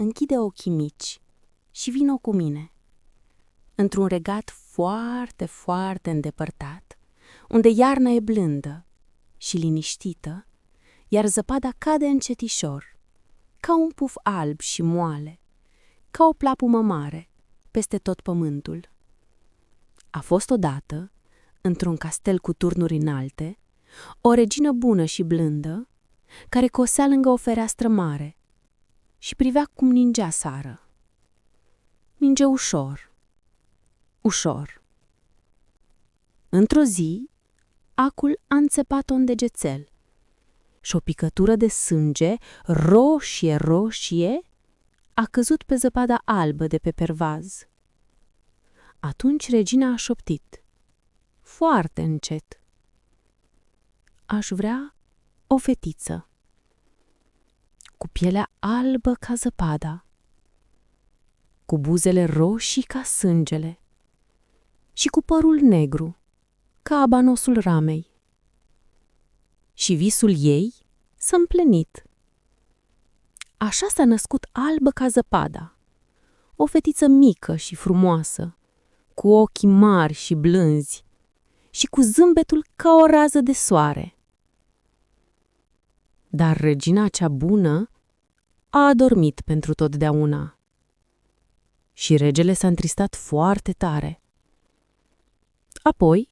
închide ochii mici și vino cu mine. Într-un regat foarte, foarte îndepărtat, unde iarna e blândă și liniștită, iar zăpada cade încetișor, ca un puf alb și moale, ca o plapumă mare, peste tot pământul. A fost odată, într-un castel cu turnuri înalte, o regină bună și blândă, care cosea lângă o fereastră mare și privea cum ningea seară. Ninge ușor, ușor. Într-o zi, acul a înțepat-o în degețel și o picătură de sânge, roșie, roșie, a căzut pe zăpada albă de pe pervaz. Atunci regina a șoptit, foarte încet: aș vrea o fetiță, cu pielea albă ca zăpada, cu buzele roșii ca sângele și cu părul negru ca abanosul ramei. Și visul ei s-a împlinit. Așa s-a născut albă ca zăpada, o fetiță mică și frumoasă, cu ochii mari și blânzi și cu zâmbetul ca o rază de soare. Dar regina cea bună a adormit pentru totdeauna și regele s-a întristat foarte tare. Apoi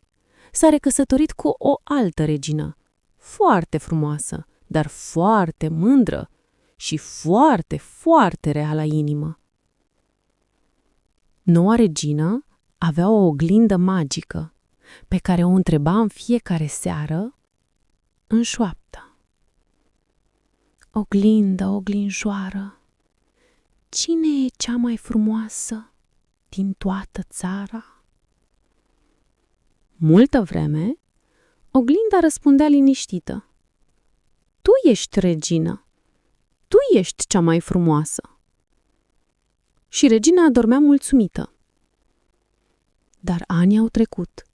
s-a recăsătorit cu o altă regină, foarte frumoasă, dar foarte mândră și foarte, foarte rea la inimă. Noua regină avea o oglindă magică pe care o întreba în fiecare seară în șoaptă: oglindă, oglinjoară, cine e cea mai frumoasă din toată țara? Multă vreme, oglinda răspundea liniștită: tu ești regină, tu ești cea mai frumoasă. Și regina adormea mulțumită. Dar anii au trecut,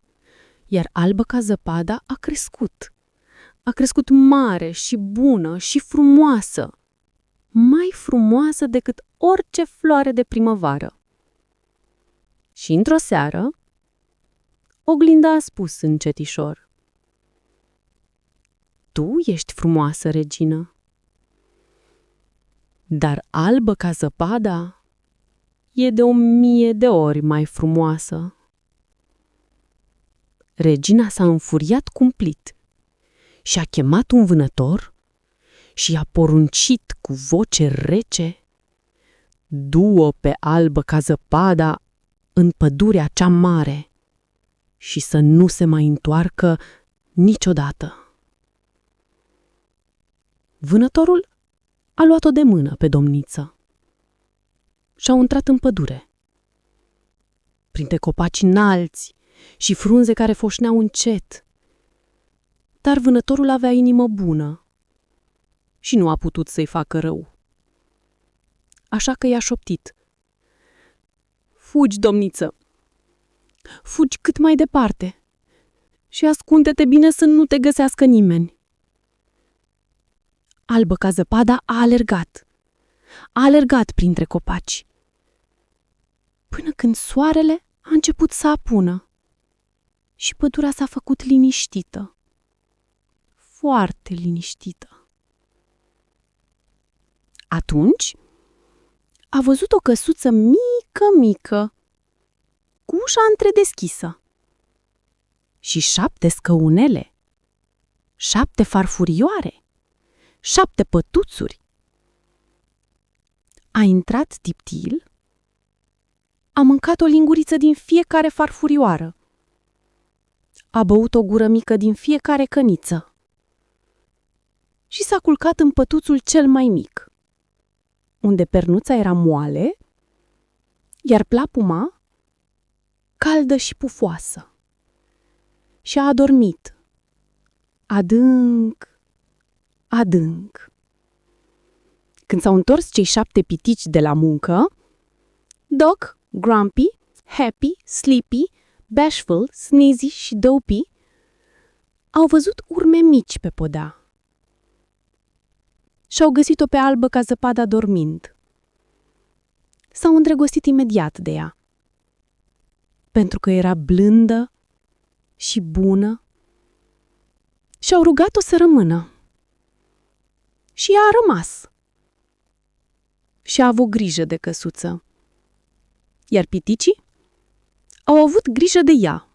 iar albă ca zăpada a crescut. A crescut mare și bună și frumoasă, mai frumoasă decât orice floare de primăvară. Și într-o seară, oglinda a spus încetișor: tu ești frumoasă, regină, dar albă ca zăpada e de 1000 de ori mai frumoasă. Regina s-a înfuriat cumplit și a chemat un vânător și i-a poruncit cu voce rece: du-o pe albă ca zăpada în pădurea cea mare și să nu se mai întoarcă niciodată. Vânătorul a luat-o de mână pe domniță și-au intrat în pădure. Printre copaci înalți și frunze care foșneau încet. Dar vânătorul avea inimă bună și nu a putut să-i facă rău. Așa că i-a șoptit: fugi, domniță, fugi cât mai departe și ascunde-te bine să nu te găsească nimeni. Albă ca zăpada a alergat printre copaci, până când soarele a început să apună și pădurea s-a făcut liniștită, foarte liniștită. Atunci a văzut o căsuță mică, cu ușa întredeschisă și 7 scăunele, 7 farfurioare, 7 pătuțuri. A intrat tiptil, a mâncat o linguriță din fiecare farfurioară, a băut o gură mică din fiecare căniță și s-a culcat în pătuțul cel mai mic, unde pernuța era moale, iar plapuma caldă și pufoasă. Și a adormit adânc, adânc. Când s-au întors cei 7 pitici de la muncă, Doc, Grumpy, Happy, Sleepy, Bashful, Sneezy și Dopey au văzut urme mici pe podea și-au găsit-o pe albă ca zăpada dormind. s-au îndrăgostit imediat de ea, pentru că era blândă și bună și au rugat-o să rămână. Și ea a rămas. Și a avut grijă de căsuță. Iar piticii au avut grijă de ea.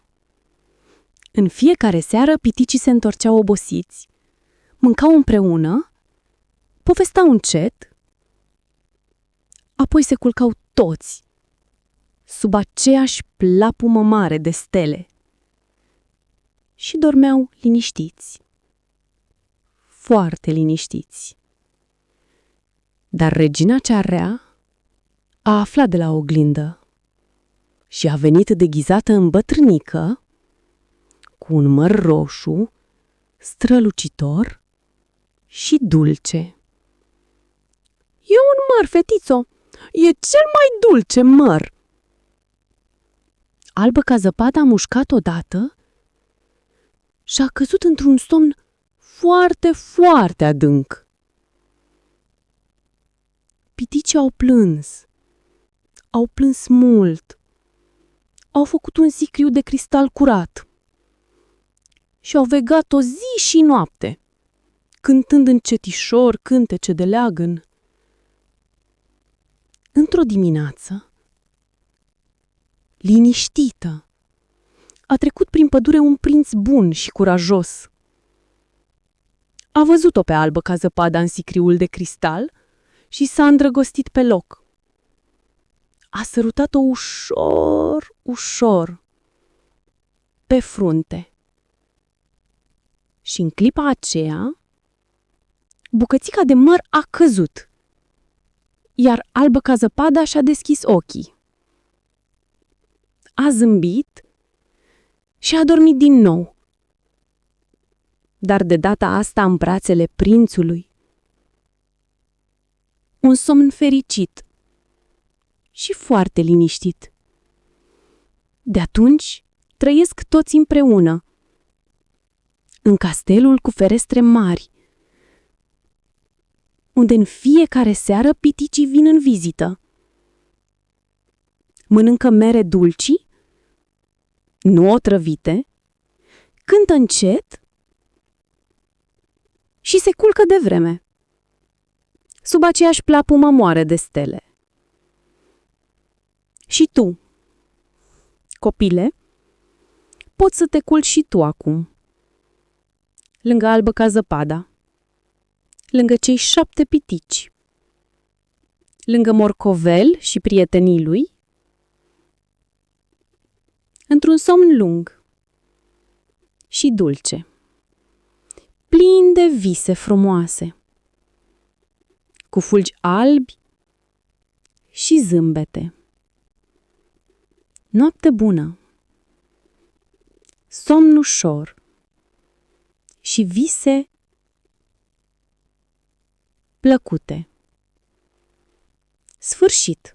În fiecare seară, piticii se întorceau obosiți, mâncau împreună, povesteau încet, apoi se culcau toți sub aceeași plapumă mare de stele și dormeau liniștiți, foarte liniștiți. Dar regina cea rea a aflat de la oglindă și a venit deghizată în bătrânică, cu un măr roșu, strălucitor și dulce. E un măr, fetițo! E cel mai dulce măr! Albă ca zăpada a mușcat odată și a căzut într-un somn foarte, foarte adânc. Piticii au plâns mult, au făcut un sicriu de cristal curat și au vegat o zi și noapte, cântând încetișor cântece de leagăn. Într-o dimineață, liniștită, a trecut prin pădure un prinț bun și curajos. A văzut-o pe Albă ca zăpada în sicriul de cristal și s-a îndrăgostit pe loc. A sărutat-o ușor, ușor, pe frunte. Și în clipa aceea, bucățica de măr a căzut, iar Albă ca zăpada și-a deschis ochii. A zâmbit și a dormit din nou, dar de data asta în brațele prințului. Un somn fericit și foarte liniștit. De atunci trăiesc toți împreună, în castelul cu ferestre mari, unde în fiecare seară piticii vin în vizită. Mănâncă mere dulci, nu otrăvite, cântă încet și se culcă devreme, sub aceeași plapumă moare de stele. Și tu, copile, poți să te culci și tu acum, lângă Albă ca zăpada, lângă cei 7 pitici, lângă Morcovel și prietenii lui, într-un somn lung și dulce, plin de vise frumoase, cu fulgi albi și zâmbete. Noapte bună, somn ușor și vise plăcute. Sfârșit.